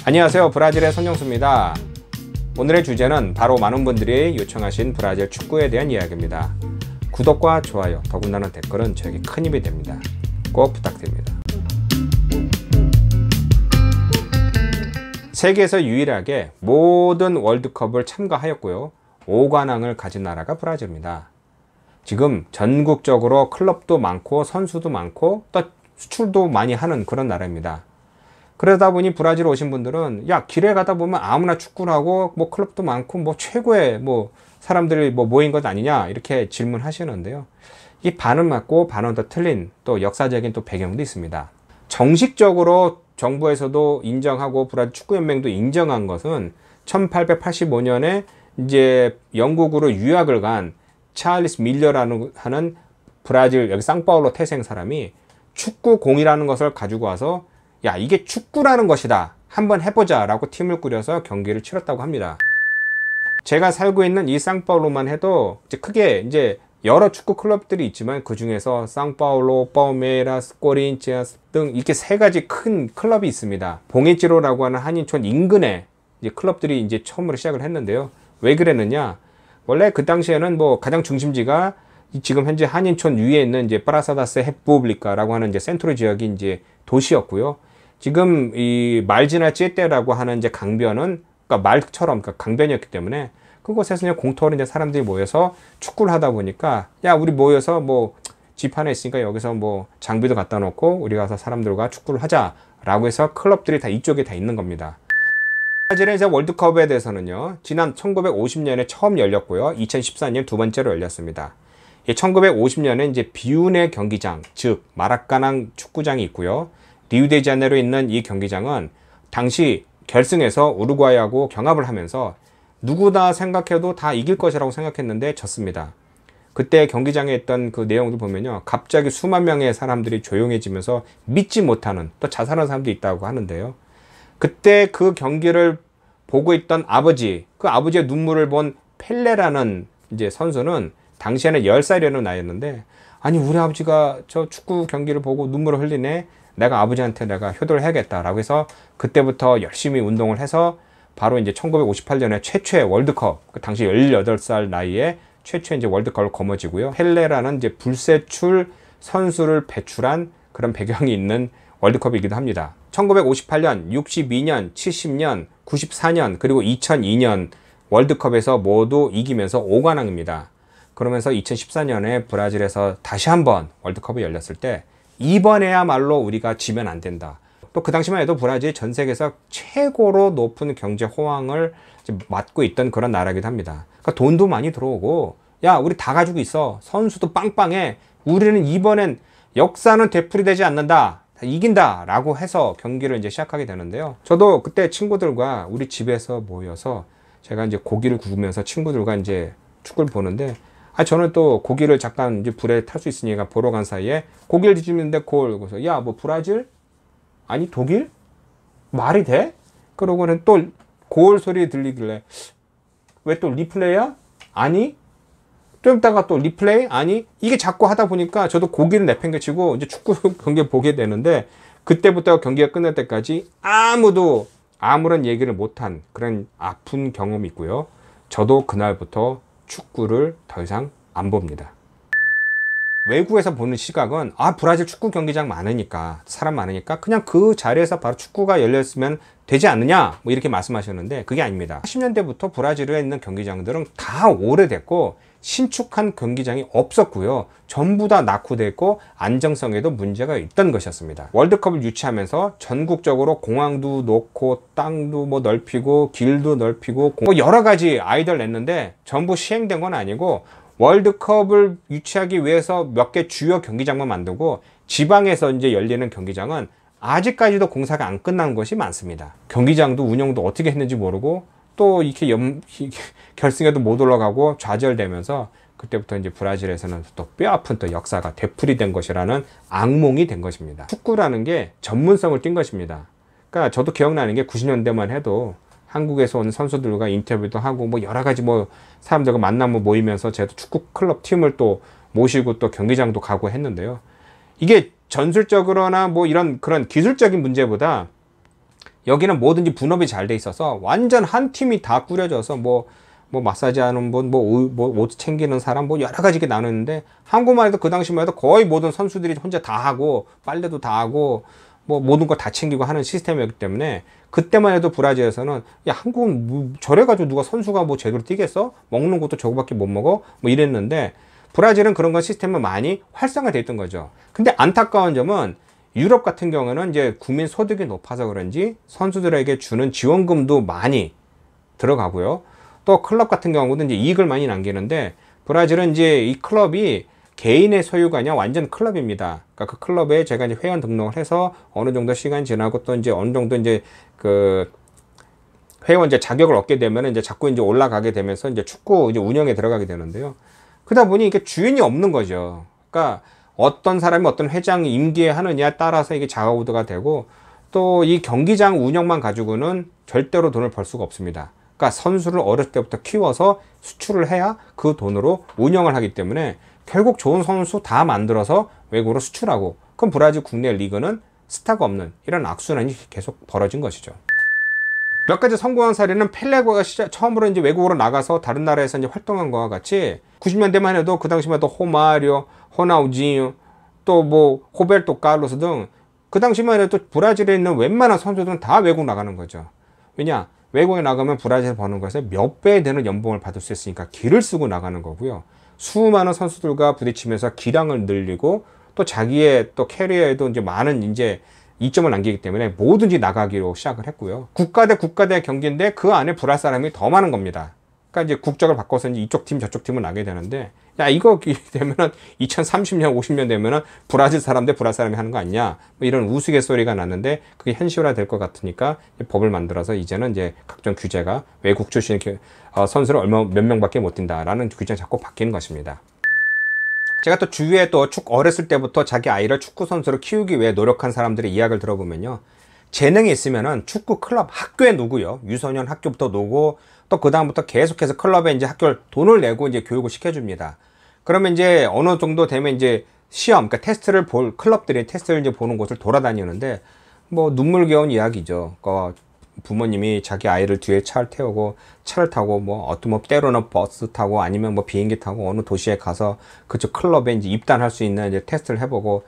안녕하세요, 브라질의 손영수입니다. 오늘의 주제는 바로 많은 분들이 요청하신 브라질 축구에 대한 이야기입니다. 구독과 좋아요, 더군다나 댓글은 저에게 큰 힘이 됩니다. 꼭 부탁드립니다. 세계에서 유일하게 모든 월드컵을 참가하였고요, 5관왕을 가진 나라가 브라질입니다. 지금 전국적으로 클럽도 많고 선수도 많고 또 수출도 많이 하는 그런 나라입니다. 그러다 보니 브라질 오신 분들은 야, 길에 가다 보면 아무나 축구를 하고 뭐 클럽도 많고 뭐 최고의 뭐 사람들이 뭐 모인 것 아니냐, 이렇게 질문하시는데요. 이 반은 맞고 반은 더 틀린 또 역사적인 또 배경도 있습니다. 정식적으로 정부에서도 인정하고 브라질 축구연맹도 인정한 것은 1885년에 이제 영국으로 유학을 간 찰리스 밀러라는 하는 브라질 여기 상파울로 태생 사람이 축구공이라는 것을 가지고 와서 야, 이게 축구라는 것이다, 한번 해보자 라고 팀을 꾸려서 경기를 치렀다고 합니다. 제가 살고 있는 이 상파울로만 해도 이제 크게 이제 여러 축구 클럽들이 있지만 그 중에서 상파울로, 파우메이라스, 코린티아스 등 이렇게 세 가지 큰 클럽이 있습니다. 봉해지로라고 하는 한인촌 인근에 이제 클럽들이 이제 처음으로 시작을 했는데요. 왜 그랬느냐? 원래 그 당시에는 뭐 가장 중심지가 지금 현재 한인촌 위에 있는 이제 프라사다스 헤푸블리카라고 하는 이제 센트로 지역이 이제 도시였고요. 지금 이 말지나 찌에떼라고 하는 이제 강변은 그러니까 말처럼 그러니까 강변이었기 때문에 그곳에서 이제 공터로 이제 사람들이 모여서 축구를 하다 보니까 야, 우리 모여서 뭐 집 하나 있으니까 여기서 뭐 장비도 갖다 놓고 우리 가서 사람들과 축구를 하자라고 해서 클럽들이 다 이쪽에 다 있는 겁니다. 브라질의 이제 월드컵에 대해서는요, 지난 1950년에 처음 열렸고요, 2014년 두 번째로 열렸습니다. 1950년에 이제 비운의 경기장, 즉 마라카낭 축구장이 있고요. 리우데자네이루에 있는 이 경기장은 당시 결승에서 우루과이하고 경합을 하면서 누구나 생각해도 다 이길 것이라고 생각했는데 졌습니다. 그때 경기장에 있던 그 내용들 보면요, 갑자기 수만 명의 사람들이 조용해지면서 믿지 못하는, 또 자살한 사람도 있다고 하는데요. 그때 그 경기를 보고 있던 아버지, 그 아버지의 눈물을 본 펠레라는 이제 선수는 당시에는 10살이라는 나이였는데, 아니 우리 아버지가 저 축구 경기를 보고 눈물을 흘리네, 내가 아버지한테 내가 효도를 해야겠다라고 해서 그때부터 열심히 운동을 해서 바로 이제 1958년에 최초의 월드컵, 그 당시 18살 나이에 최초의 이제 월드컵을 거머쥐고요. 펠레라는 이제 불세출 선수를 배출한 그런 배경이 있는 월드컵이기도 합니다. 1958년, 62년, 70년, 94년, 그리고 2002년 월드컵에서 모두 이기면서 5관왕입니다. 그러면서 2014년에 브라질에서 다시 한번 월드컵이 열렸을 때 이번에야말로 우리가 지면 안 된다. 또 그 당시만 해도 브라질이 전 세계에서 최고로 높은 경제 호황을 맡고 있던 그런 나라이기도 합니다. 그러니까 돈도 많이 들어오고, 야, 우리 다 가지고 있어, 선수도 빵빵해, 우리는 이번엔 역사는 되풀이되지 않는다, 이긴다 라고 해서 경기를 이제 시작하게 되는데요. 저도 그때 친구들과 우리 집에서 모여서 제가 이제 고기를 구우면서 친구들과 이제 축구를 보는데, 저는 또 고기를 잠깐 이제 불에 탈 수 있으니까 보러 간 사이에 고기를 뒤집는데 그래서 야, 뭐 브라질? 아니 독일? 말이 돼? 그러고는 또 고을 소리 들리길래 왜 또 리플레이야? 아니? 좀 있다가 또 리플레이? 아니? 이게 자꾸 하다 보니까 저도 고기를 내팽개치고 이제 축구 경기를 보게 되는데, 그때부터 경기가 끝날 때까지 아무도 아무런 얘기를 못한 그런 아픈 경험이 있고요. 저도 그날부터 축구를 더 이상 안 봅니다. 외국에서 보는 시각은 브라질 축구 경기장 많으니까, 사람 많으니까 그냥 그 자리에서 바로 축구가 열렸으면 되지 않느냐, 뭐 이렇게 말씀하셨는데 그게 아닙니다. 80년대부터 브라질에 있는 경기장들은 다 오래됐고 신축한 경기장이 없었고요. 전부 다 낙후됐고 안정성에도 문제가 있던 것이었습니다. 월드컵을 유치하면서 전국적으로 공항도 놓고 땅도 뭐 넓히고 길도 넓히고 뭐 여러 가지 아이디어를 냈는데 전부 시행된 건 아니고, 월드컵을 유치하기 위해서 몇 개 주요 경기장만 만들고 지방에서 이제 열리는 경기장은 아직까지도 공사가 안 끝난 것이 많습니다. 경기장도 운영도 어떻게 했는지 모르고 또 이렇게 결승에도 못 올라가고 좌절되면서 그때부터 이제 브라질에서는 또 뼈아픈 또 역사가 되풀이된 것이라는 악몽이 된 것입니다. 축구라는 게 전문성을 띈 것입니다. 그러니까 저도 기억나는 게 90년대만 해도 한국에서 온 선수들과 인터뷰도 하고 뭐 여러 가지 뭐 사람들과 만나면 모이면서 제가 축구 클럽 팀을 또 모시고 또 경기장도 가고 했는데요. 이게 전술적으로나 뭐 이런 그런 기술적인 문제보다 여기는 뭐든지 분업이 잘 돼 있어서 완전 한 팀이 다 꾸려져서 뭐 마사지 하는 분, 옷 챙기는 사람, 뭐 여러 가지 나누는데, 한국만 해도 그 당시만 해도 거의 모든 선수들이 혼자 다 하고, 빨래도 다 하고, 뭐 모든 걸 다 챙기고 하는 시스템이었기 때문에, 그때만 해도 브라질에서는, 야, 한국은 뭐 저래가지고 누가 선수가 뭐 제대로 뛰겠어? 먹는 것도 저거밖에 못 먹어? 뭐 이랬는데, 브라질은 그런 건 시스템은 많이 활성화되어 있던 거죠. 근데 안타까운 점은, 유럽 같은 경우는 이제 국민 소득이 높아서 그런지 선수들에게 주는 지원금도 많이 들어가고요. 또 클럽 같은 경우는 이제 이익을 많이 남기는데, 브라질은 이제 이 클럽이 개인의 소유가 아니라 완전 클럽입니다. 그러니까 그 클럽에 제가 이제 회원 등록을 해서 어느 정도 시간 지나고 또 이제 어느 정도 이제 그 회원 이제 자격을 얻게 되면 이제 자꾸 이제 올라가게 되면서 이제 축구 이제 운영에 들어가게 되는데요. 그러다 보니 이게 주인이 없는 거죠. 그러니까 어떤 사람이 어떤 회장이 임기하느냐에 따라서 이게 좌우도가 되고, 또 이 경기장 운영만 가지고는 절대로 돈을 벌 수가 없습니다. 그러니까 선수를 어렸을 때부터 키워서 수출을 해야 그 돈으로 운영을 하기 때문에 결국 좋은 선수 다 만들어서 외국으로 수출하고, 그럼 브라질 국내 리그는 스타가 없는 이런 악순환이 계속 벌어진 것이죠. 몇 가지 성공한 사례는 펠레가 처음으로 이제 외국으로 나가서 다른 나라에서 이제 활동한 것과 같이 90년대만 해도 그 당시만 해도 호마리오, 호나우지뉴, 또 뭐 호베르토 카를로스 등 그 당시만 해도 브라질에 있는 웬만한 선수들은 다 외국 나가는 거죠. 왜냐? 외국에 나가면 브라질 버는 것에 몇 배 되는 연봉을 받을 수 있으니까 기를 쓰고 나가는 거고요. 수많은 선수들과 부딪히면서 기량을 늘리고 또 자기의 또 캐리어에도 이제 많은 이제 이점을 남기기 때문에 뭐든지 나가기로 시작을 했고요. 국가 대 국가 대 경기인데 그 안에 브라질 사람이 더 많은 겁니다. 그러니까 이제 국적을 바꿔서 이제 이쪽 팀 저쪽 팀을 나게 되는데, 야, 이거 되면은 2030년 50년 되면은 브라질 사람 대 브라질 사람이 하는 거 아니냐, 뭐 이런 우스갯소리가 났는데, 그게 현실화 될 것 같으니까 법을 만들어서 이제는 이제 각종 규제가 외국 출신 선수를 몇 명밖에 못 뛴다라는 규제가 자꾸 바뀌는 것입니다. 제가 또 주위에 또 어렸을 때부터 자기 아이를 축구 선수로 키우기 위해 노력한 사람들의 이야기를 들어보면요, 재능이 있으면은 축구 클럽 학교에 놓고요, 유소년 학교부터 놓고 또 그 다음부터 계속해서 클럽에 이제 학교를 돈을 내고 이제 교육을 시켜줍니다. 그러면 이제 어느 정도 되면 이제 시험, 그러니까 테스트를 클럽들이 테스트를 이제 보는 곳을 돌아다니는데, 뭐 눈물겨운 이야기죠. 부모님이 자기 아이를 뒤에 차를 태우고 차를 타고 뭐 때로는 버스 타고 아니면 뭐 비행기 타고 어느 도시에 가서 그쪽 클럽에 이제 입단할 수 있는 이제 테스트를 해보고,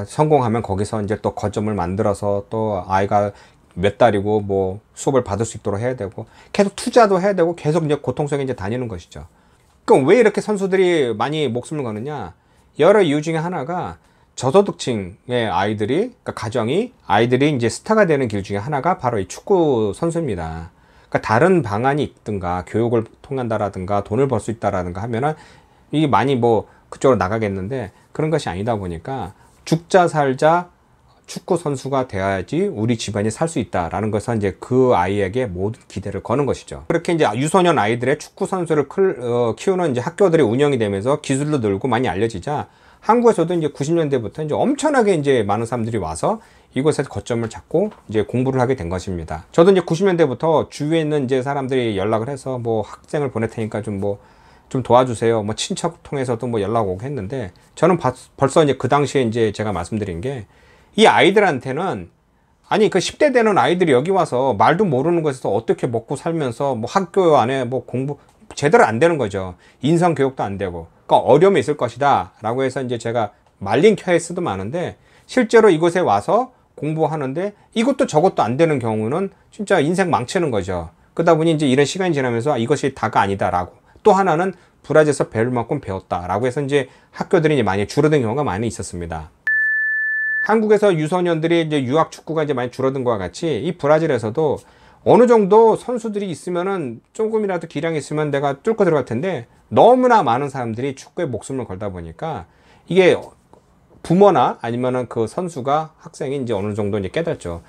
성공하면 거기서 이제 또 거점을 만들어서 또 아이가 몇 달이고 뭐 수업을 받을 수 있도록 해야 되고, 계속 투자도 해야 되고 계속 이제 고통스럽게 이제 다니는 것이죠. 그럼 왜 이렇게 선수들이 많이 목숨을 거느냐? 여러 이유 중에 하나가 저소득층의 아이들이, 그러니까 가정이 아이들이 이제 스타가 되는 길 중에 하나가 바로 이 축구 선수입니다. 그러니까 다른 방안이 있든가 교육을 통한다라든가 돈을 벌 수 있다라든가 하면은 이게 많이 뭐 그쪽으로 나가겠는데, 그런 것이 아니다 보니까 죽자 살자 축구 선수가 돼야지 우리 집안이 살 수 있다라는 것은 이제 그 아이에게 모든 기대를 거는 것이죠. 그렇게 이제 유소년 아이들의 축구 선수를 키우는 이제 학교들이 운영이 되면서 기술도 늘고 많이 알려지자, 한국에서도 이제 90년대부터 이제 엄청나게 이제 많은 사람들이 와서 이곳에서 거점을 잡고 이제 공부를 하게 된 것입니다. 저도 이제 90년대부터 주위에 있는 이제 사람들이 연락을 해서 뭐 학생을 보낼 테니까 좀 도와주세요. 뭐 친척 통해서도 뭐 연락 오고 했는데, 저는 벌써 이제 그 당시에 이제 제가 말씀드린 게, 이 아이들한테는, 아니 그 10대 되는 아이들이 여기 와서 말도 모르는 곳에서 어떻게 먹고 살면서 뭐 학교 안에 뭐 공부 제대로 안 되는 거죠. 인성 교육도 안 되고. 그러니까 어려움이 있을 것이다 라고 해서 이제 제가 말린 케이스도 많은데, 실제로 이곳에 와서 공부하는데 이것도 저것도 안 되는 경우는 진짜 인생 망치는 거죠. 그러다 보니 이제 이런 시간이 지나면서 이것이 다가 아니다라고, 또 하나는 브라질에서 배울 만큼 배웠다라고 해서 이제 학교들이 이제 많이 줄어든 경우가 많이 있었습니다. 한국에서 유소년들이 이제 유학 축구가 이제 많이 줄어든 것과 같이 이 브라질에서도 어느 정도 선수들이 있으면은 조금이라도 기량이 있으면 내가 뚫고 들어갈 텐데, 너무나 많은 사람들이 축구에 목숨을 걸다 보니까 이게 부모나 아니면은 그 선수가, 학생이 이제 어느 정도 이제 깨닫죠.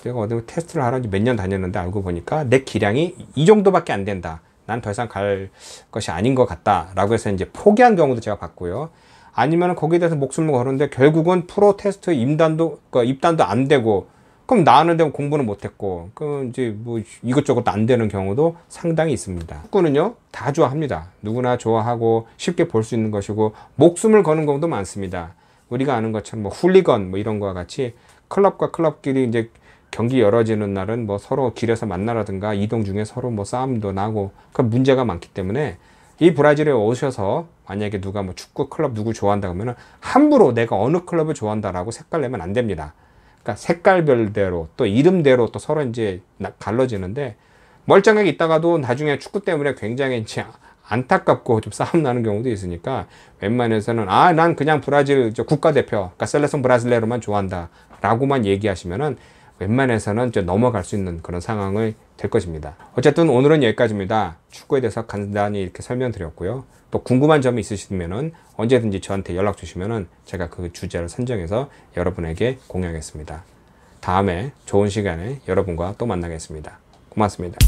내가 어디 테스트를 하러 몇 년 다녔는데 알고 보니까 내 기량이 이 정도밖에 안 된다. 난 더 이상 갈 것이 아닌 것 같다라고 해서 이제 포기한 경우도 제가 봤고요. 아니면 거기에 대해서 목숨을 거는데 결국은 프로 테스트 입단도 안 되고, 그럼 나왔는데 공부는 못했고, 그럼 이제 뭐 이것저것 안 되는 경우도 상당히 있습니다. 축구는요, 다 좋아합니다. 누구나 좋아하고 쉽게 볼 수 있는 것이고, 목숨을 거는 경우도 많습니다. 우리가 아는 것처럼 뭐 훌리건 뭐 이런 거와 같이 클럽과 클럽끼리 이제 경기 열어지는 날은 뭐 서로 길에서 만나라든가 이동 중에 서로 뭐 싸움도 나고 그 문제가 많기 때문에 이 브라질에 오셔서 만약에 누가 뭐 축구 클럽 누구 좋아한다 그러면 함부로 내가 어느 클럽을 좋아한다라고 색깔 내면 안 됩니다. 그러니까 색깔별대로 또 이름대로 또 서로 이제 갈라지는데 멀쩡하게 있다가도 나중에 축구 때문에 굉장히 이제 안타깝고 좀 싸움 나는 경우도 있으니까 웬만해서는 난 그냥 브라질 국가대표, 그러니까 셀레송 브라질레로만 좋아한다 라고만 얘기하시면은 웬만해서는 넘어갈 수 있는 그런 상황이 될 것입니다. 어쨌든 오늘은 여기까지입니다. 축구에 대해서 간단히 이렇게 설명드렸고요. 또 궁금한 점이 있으시면은 언제든지 저한테 연락 주시면은 제가 그 주제를 선정해서 여러분에게 공유하겠습니다. 다음에 좋은 시간에 여러분과 또 만나겠습니다. 고맙습니다.